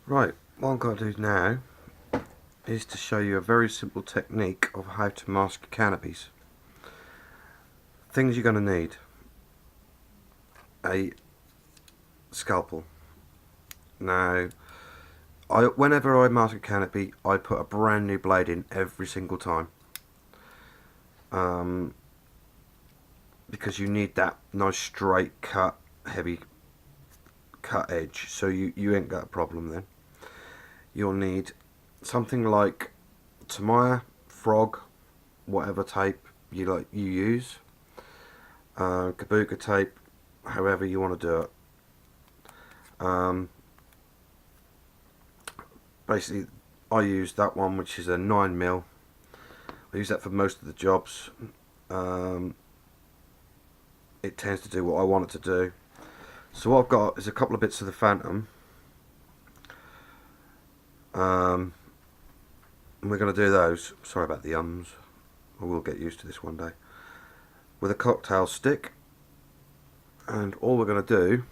Right, what I'm going to do now is to show you a very simple technique of how to mask canopies. Things you're going to need: a scalpel. Now, whenever I mask a canopy, I put a brand new blade in every single time, because you need that nice straight cut, heavy cut edge, so you ain't got a problem then. You'll need something like Tamiya, frog, whatever tape you use, kabuka tape, however you want to do it. Basically, I use that one, which is a 9mm. I use that for most of the jobs. It tends to do what I want it to do. So what I've got is a couple of bits of the Phantom. And we're going to do those. Sorry about the ums. I will get used to this one day. With a cocktail stick. And all we're going to do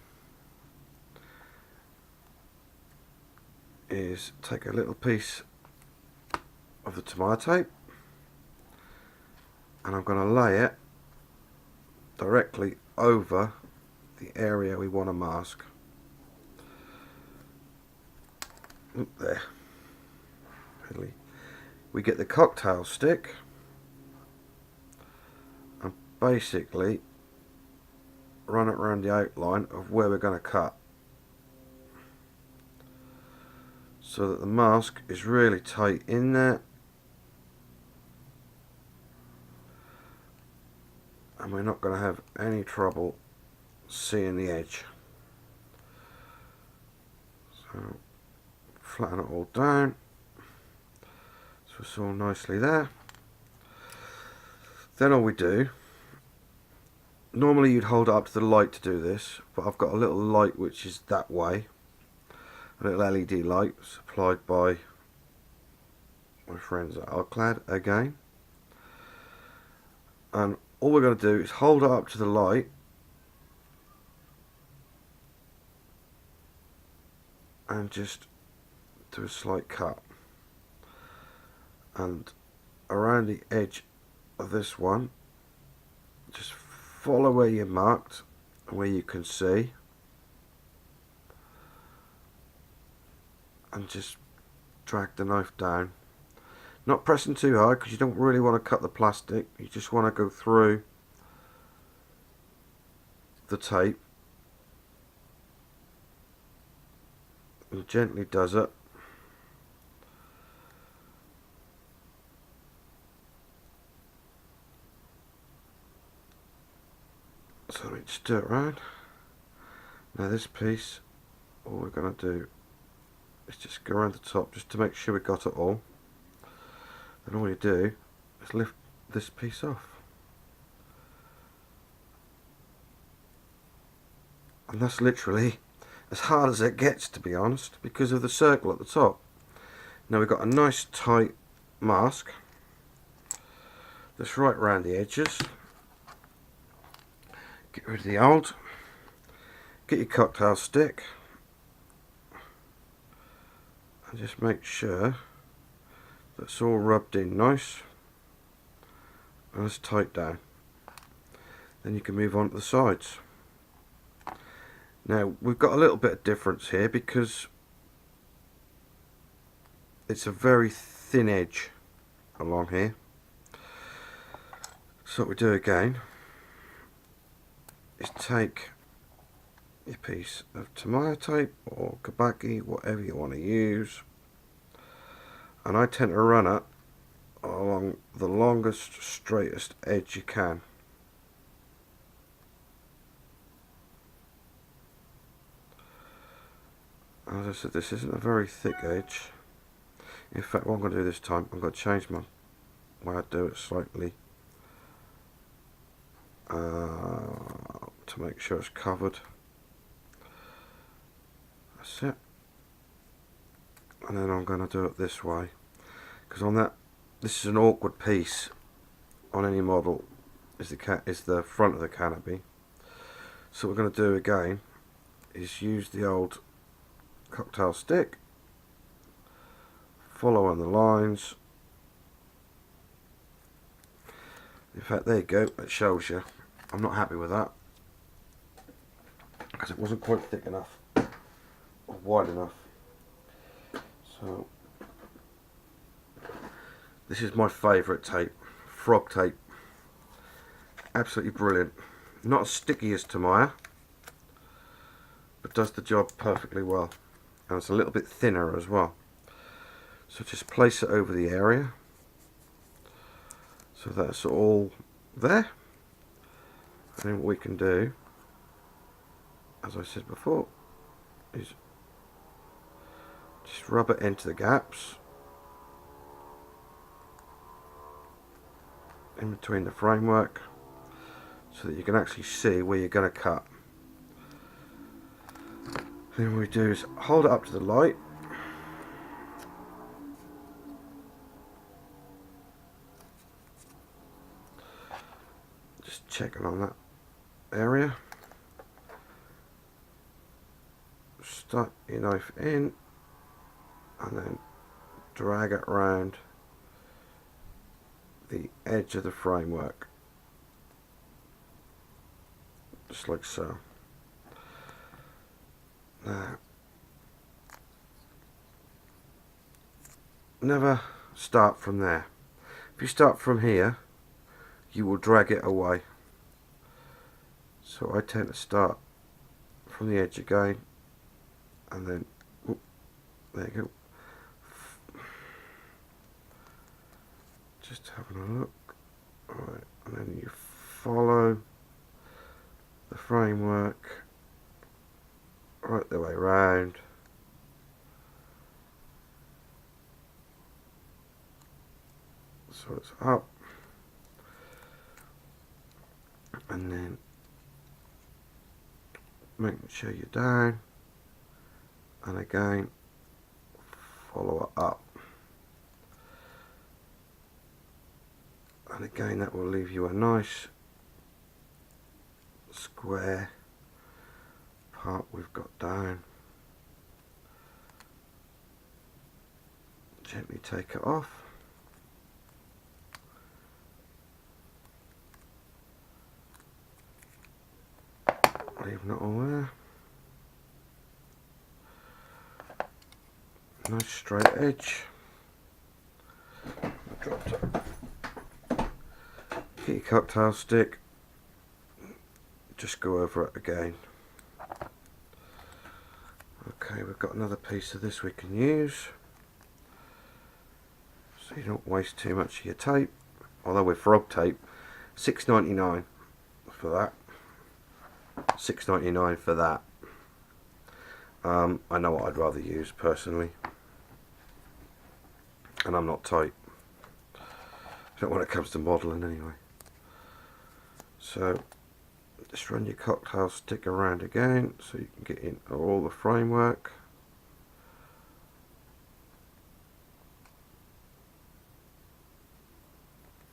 is take a little piece of the Tamiya tape, and I'm going to lay it directly over the area we want to mask. There. We get the cocktail stick and basically run it around the outline of where we're going to cut, so that the mask is really tight in there, and we're not going to have any trouble seeing the edge. So flatten it all down so it's all nicely there. Then all we do, normally you'd hold it up to the light to do this, but I've got a little light which is that way, a little LED light supplied by my friends at Alclad again, and all we're going to do is hold it up to the light and just do a slight cut, and around the edge of this one, just follow where you marked, where you can see, and just drag the knife down, not pressing too hard because you don't really want to cut the plastic. You just want to go through the tape, and gently does it. So we just do it round. Now this piece, all we're going to do is just go around the top just to make sure we got it all. Then all you do is lift this piece off. And that's literally as hard as it gets, to be honest, because of the circle at the top. Now we've got a nice tight mask that's right around the edges. Get rid of the old. Get your cocktail stick and just make sure that's all rubbed in nice and it's tight down. Then you can move on to the sides. Now we've got a little bit of difference here because it's a very thin edge along here. So what we do again is take your piece of Tamiya tape or kabaki, whatever you want to use, and I tend to run it along the longest, straightest edge you can. As I said, this isn't a very thick edge. In fact, what I'm going to do this time, I'm going to change my way I do it slightly to make sure it's covered. That's it. And then I'm going to do it this way, because on that, this is an awkward piece on any model, is the front of the canopy. So what we're going to do again is use the old cocktail stick follow on the lines. In fact, there you go, it shows you. I'm not happy with that because it wasn't quite thick enough or wide enough. So this is my favourite tape, frog tape. Absolutely brilliant. Not as sticky as Tamiya, but does the job perfectly well. And it's a little bit thinner as well. So just place it over the area. So that's all there. And then what we can do, as I said before, is just rub it into the gaps in between the framework so that you can actually see where you're going to cut. Then what we do is hold it up to the light. Just checking on that area. Stuck your knife in and then drag it around the edge of the framework, just like so. Now, never start from there. If you start from here, you will drag it away. So I tend to start from the edge again, and then whoop, there you go. Just having a look. Alright, and then you follow the framework right the way round. So it's up, and then making sure you're down, and again follow it up, and again that will leave you a nice square part we've got down. Gently take it off. Leaving it all there. Nice straight edge. I dropped it. Get your cocktail stick. Just go over it again. Okay, we've got another piece of this we can use, so you don't waste too much of your tape. Although with frog tape, $6.99 for that. $6.99 for that. I know what I'd rather use personally, and I'm not tight. Not when it comes to modelling anyway. So just run your cocktail stick around again so you can get in all the framework.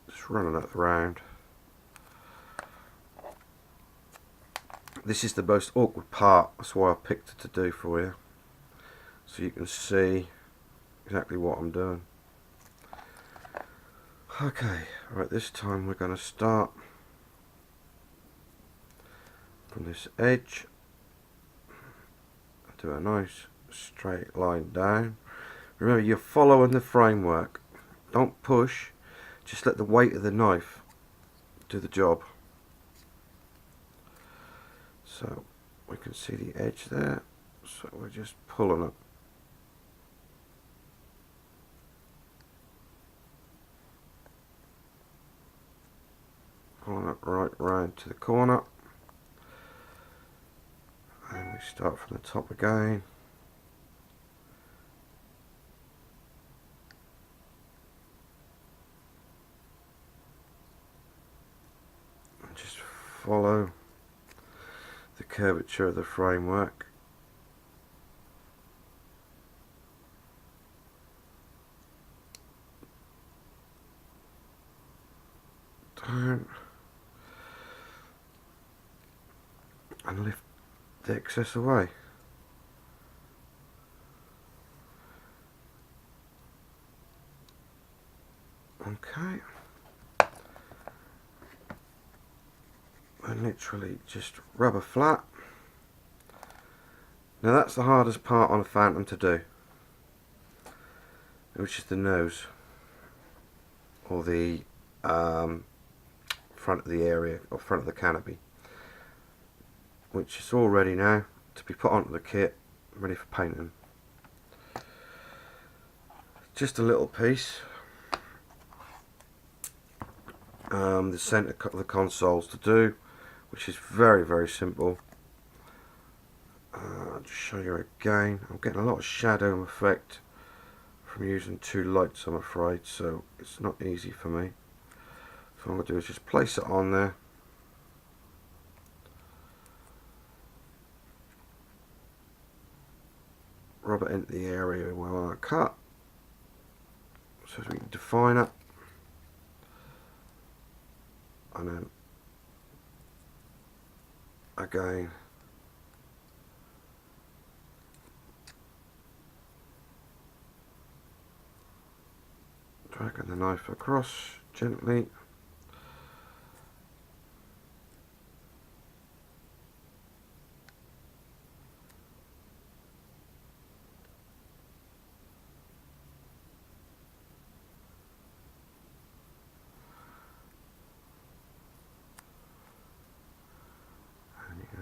Just running it around. This is the most awkward part, that's why I picked it to do for you, so you can see exactly what I'm doing. Okay, right, this time we're going to start from this edge, do a nice straight line down. Remember, you're following the framework, don't push, just let the weight of the knife do the job. So we can see the edge there, so we're just pulling it. Pulling it right round to the corner. And we start from the top again. And just follow the curvature of the framework. Down. And lift the excess away. and literally just rubber flat. Now that's the hardest part on a Phantom to do, which is the nose, or the front of the area, or front of the canopy, which is all ready now to be put onto the kit, ready for painting. Just a little piece. The centre of the consoles to do, which is very simple. I'll just show you again. I'm getting a lot of shadow effect from using two lights, I'm afraid, so it's not easy for me. So what I'm going to do is just place it on there. Rub it into the area where I want to cut, so we can define it. And then again dragging the knife across gently.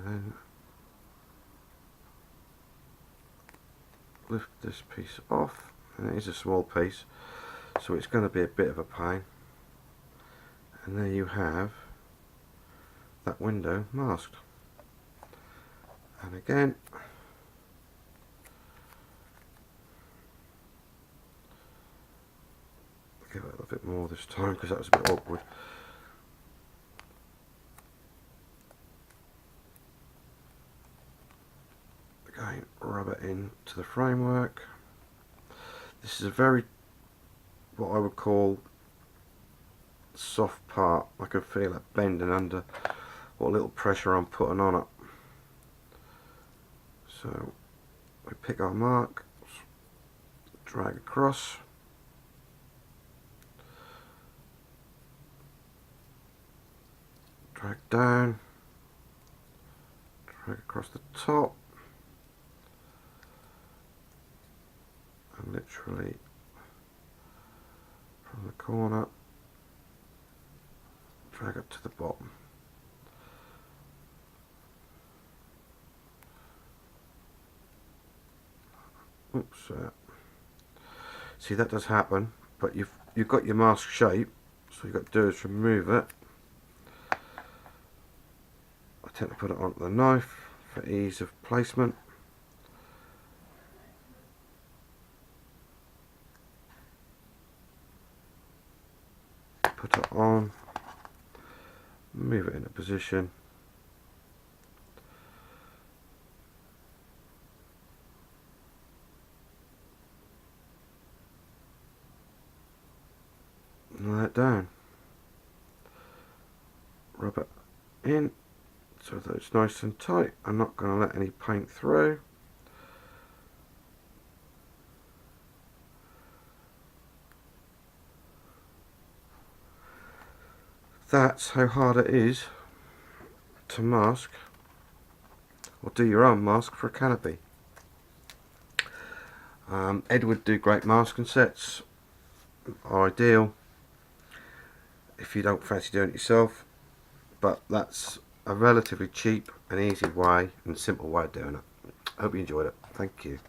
Then lift this piece off, and it is a small piece, so it's going to be a bit of a pain. And there you have that window masked. And again, give it a little bit more this time because that was a bit awkward. Again, rub it into the framework. This is a very, what I would call, soft part. I can feel it bending under what little pressure I'm putting on it. So we pick our mark, drag across, drag down, drag across the top, and literally from the corner drag it to the bottom. Oops, see, that does happen, but you've got your mask shape, so you've got to do is remove it. I tend to put it onto the knife for ease of placement. Put it on, move it into position. And lay it down. Rub it in so that it's nice and tight. I'm not going to let any paint through. That's how hard it is to mask or do your own mask for a canopy. Edward do great masking sets, are ideal if you don't fancy doing it yourself, but that's a relatively cheap and easy way and simple way of doing it. I hope you enjoyed it. Thank you.